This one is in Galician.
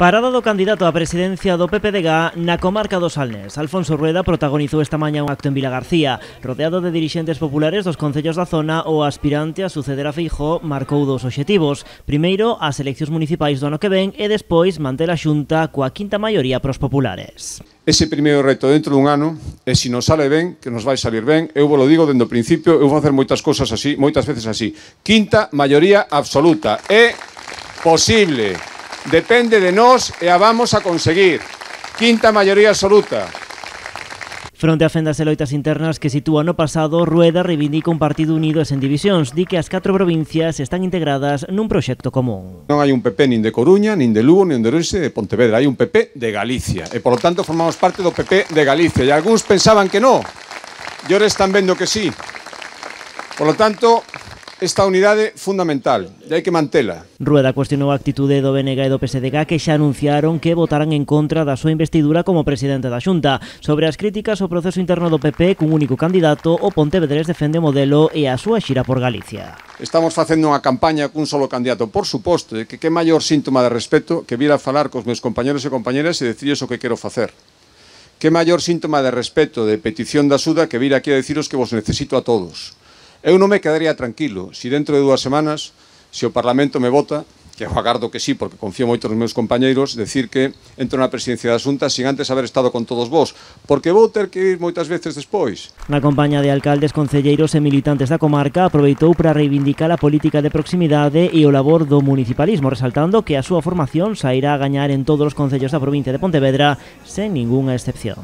Parada do candidato á presidencia do PPDG na comarca do Salnés. Alfonso Rueda protagonizou esta mañá un acto en Vilagarcía. Rodeado de dirixentes populares dos concellos da zona, o aspirante a suceder a Feijóo marcou dos obxectivos. Primeiro, as eleccións municipais do ano que ven e despois manter a Xunta coa quinta maioría pros populares. Ese primeiro reto dentro dun ano, e se nos sale ben, que nos vai salir ben, eu vos lo digo dende o principio, eu vou facer moitas cousas así, moitas veces así. Quinta maioría absoluta. É posible. Depende de nós e a vamos a conseguir. Quinta maioría absoluta. Fronte a fendas e loitas internas que sitúa no pasado, Rueda reivindica un partido unido e sen divisións. Di que as 4 provincias están integradas nun proxecto común. Non hai un PP nin de Coruña, nin de Lugo, nin de Ourense, de Pontevedra. Hai un PP de Galicia. E, por lo tanto, formamos parte do PP de Galicia. E algúns pensaban que non. E ahora están vendo que sí. Por lo tanto, esta unidade fundamental, e hai que mantela. Rueda cuestionou a actitude do BNG e do PSDG, que xa anunciaron que votarán en contra da súa investidura como presidente da Xunta. Sobre as críticas ao proceso interno do PP cun único candidato, o pontevedrés defende o modelo e a súa xira por Galicia. Estamos facendo unha campaña cun solo candidato, por suposto, de que maior síntoma de respeto que vir a falar cos meus compañeros e compañeras e decirles o que quero facer. Que maior síntoma de respeto, de petición de axuda, que vir aquí a deciros que vos necesito a todos. Eu non me quedaría tranquilo se dentro de 2 semanas, se o Parlamento me vota, que eu agardo que sí, porque confío moito nos meus compañeiros, decir que entro na presidencia da Xunta sin antes haber estado con todos vos, porque vou ter que ir moitas veces despois. Na compañía de alcaldes, concelleiros e militantes da comarca, aproveitou para reivindicar a política de proximidade e o labor do municipalismo, resaltando que a súa formación sairá a gañar en todos os concellos da provincia de Pontevedra, sen ningunha excepción.